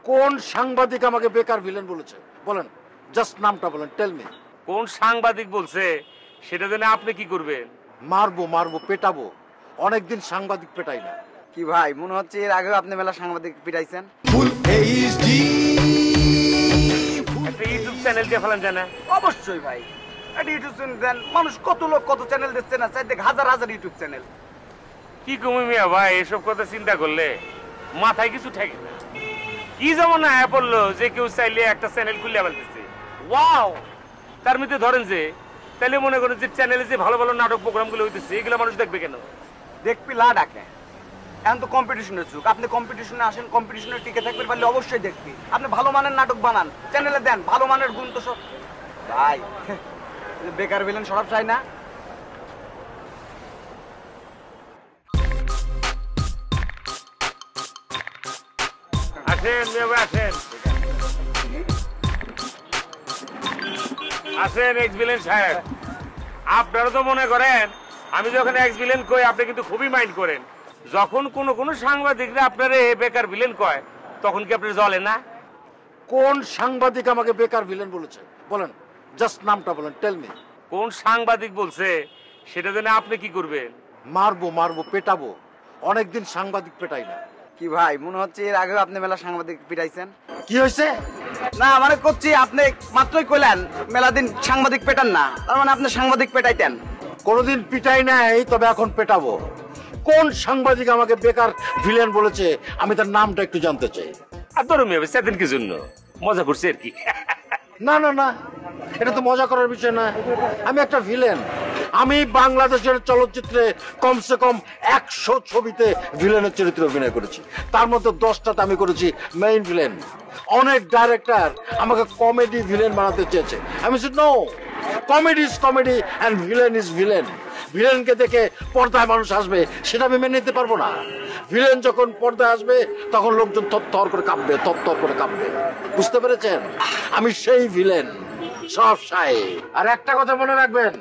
কোন সাংবাদিক আমাকে বেকার ভিলেন বলেছে বলেন, জাস্ট নামটা বলেন, টেল মি। কোন সাংবাদিক বলছে সেটা জেনে আপনি কি করবেন? মারবো মারবো, পেটাবো। অনেকদিন সাংবাদিক পেটাই না। কি ভাই, মনে হচ্ছে এর আগেও আপনি মেলা সাংবাদিক পিটাইছেন। একটা ইউটিউব চ্যানেল দিয়ে ফেলেন জানা? অবশ্যই ভাই, একটা ইউটিউব চ্যানেল দেন। মানুষ কত লোক কত চ্যানেল দিচ্ছে না, চাই দেখ হাজার হাজার ইউটিউব চ্যানেল। কি কমি মিয়া ভাই, এসব কথা চিন্তা করলে মাথায় কিছু ঠেকে না। কি যেমন না পড়লো যে কেউ চাইলে একটা চ্যানেল খুলে ফেলতেছে, ওয়াও। তার মধ্যে ধরেন যে তাহলে মনে করেন যে চ্যানেলে যে ভালো ভালো নাটক প্রোগ্রামগুলো হইতেছে এগুলো মানুষ দেখবে কেন? দেখবি লা ডাকে। এখন তো কম্পিটিশনের যুগ, আপনি কম্পিটিশনে আসেন, কম্পিটিশনে টিকে থাকবেন পারলে অবশ্যই দেখবি। আপনি ভালো মানের নাটক বানান, চ্যানেলে দেন, ভালো মানের গুণ তো সব। ভাই বেকার ভিলেন সরব চাই না। আসেন আসেন আসেন এক্স ভিলেন সাহেব। আপনারা তো মনে করেন আমি যখন এক্স ভিলেন কই আপনি কিন্তু খুবই মাইন্ড করেন। যখন কোনো সাংবাদিকরা আপনারা বেকার ভিলেন কয় তখন কি আপনার জ্বলে না? কোন সাংবাদিক আমাকে বেকার ভিলেন বলেছে বলেন, জাস্ট নামটা বলেন, টেল মি। কোন সাংবাদিক বলছে সেটা জেনে আপনি কি করবেন? মারবো মারবো, পেটাবো। অনেকদিন সাংবাদিক পেটাই না। কি ভাই, মনে হচ্ছে এর আগেও আপনি মেলা সাংবাদিক পিটাইছেন। কি হয়েছে? না মানে করছি, আপনি মাত্রই কইলেন মেলা দিন সাংবাদিক পেটান না, তার মানে আপনি সাংবাদিক পেটাইতেন। কোনোদিন পিটাই নাই, তবে এখন পেটাবো। কোন সাংবাদিক আমাকে বেকার ভিলেন বলেছে আমি তার নামটা একটু জানতে চাই। আর ধরো মেয়ে সেদিন কি জন্য মজা করছে আর কি। না না না, এটা তো মজা করার বিষয় না। আমি একটা ভিলেন। আমি বাংলাদেশের চলচ্চিত্রে কমসে কম 100 ছবিতে ভিলেনের চরিত্রে অভিনয় করেছি, তার মধ্যে 10টাতে আমি করেছি মেইন ভিলেন। অনেক ডাইরেক্টর আমাকে কমেডি ভিলেন বানাতে চেয়েছে। আমি বলছি no, comedy is comedy and villain is villain. ভিলেনকে দেখে পর্দায় মানুষ আসবে, সেটা আমি মেনে নিতে পারবো না। ভিলেন যখন পর্দায় আসবে তখন লোকজন থরথর করে কাঁপবে, থরথর করে কাঁপবে। বুঝতে পেরেছেন? আমি সেই ভিলেন, সব সাই। আর একটা কথা মনে রাখবেন,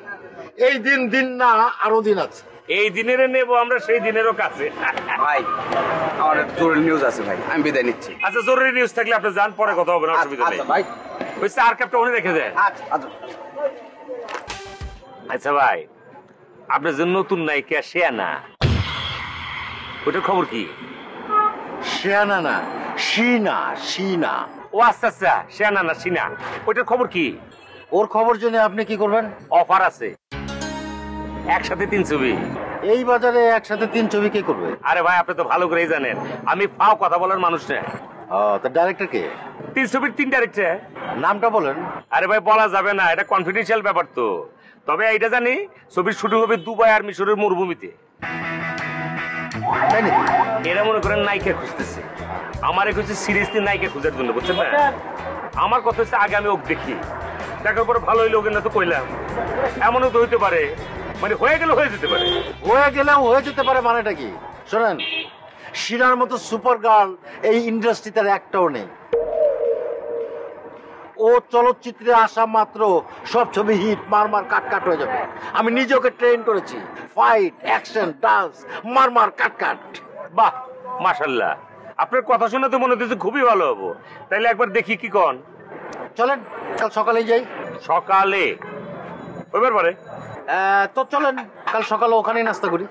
এই দিন দিন না, আরো দিন আছে। এই দিনের নেবো আমরা সেই দিনেরও কাছে। ভাই আমার জরুরি নিউজ আছে ভাই, আমি বিদায় নিচ্ছি। আচ্ছা জরুরি নিউজ থাকলে আপনি যান, পরে কথা হবে না, অসুবিধা নেই। ভাই ওই চার কাপটা উনি রেখে দেন। আচ্ছা ভাই, আপনার যে নতুন নায়িকা শেয়ানা, ওটার খবর কি? শেয়ানা না, শিনা, শিনা। ও আচ্ছা আচ্ছা, শেয়ানা না শিনা, ওটার খবর কি? ওর খবর জেনে আপনি কি করবেন? অফার আছে, একসাথে 3 ছবি। এই বাজারে একসাথে 3 ছবি কে করবে? আরে ভাই আপনি তো ভালো করেই জানেন আমি ফাও কথা বলার মানুষ না। তা ডাইরেক্টর কে? 3 ছবির 3 ডাইরেক্টর। নামটা বলেন। আরে ভাই বলা যাবে না, এটা কনফিডেন্সিয়াল ব্যাপার তো। তবে এইটা জানি ছবির শুটিং হবে দুবাই আর মিশরের মরুভূমিতে। এরা মনে করেন নায়িকা খুঁজতেছে, আমারে খুঁজছে সিরিয়াসলি নায়িকা খোঁজার জন্য, বুঝছেন না? আমার কথা হচ্ছে আগে আমি ওকে দেখি, দেখার পরে ভালো হইলে ওকে না তো কইলাম। এমনও তো হইতে পারে, মানে হয়ে গেলে হয়ে যেতে পারে। হয়ে গেলেও হয়ে যেতে পারে মানেটা কি? শোনেন, শিরার মতো সুপার গার্ল এই ইন্ডাস্ট্রিতে একটাও নেই। ও চলচ্চিত্রে আসা মাত্র সব ছবি হিট, মারমার কাট কাট হয়ে যাবে। আমি নিজে ওকে ট্রেন করেছি, ফাইট, অ্যাকশন, ডান্স, মারমার কাট কাট। বাহ মাশাআল্লাহ, আপনার কথা শুনে তো মনে হচ্ছে খুবই ভালো হবো। তাইলে একবার দেখি কি কোন। চলেন কাল সকালে যাই। সকালে ওইবার পরে তো চলেন কাল সকালে ওখানেই নাস্তা করি।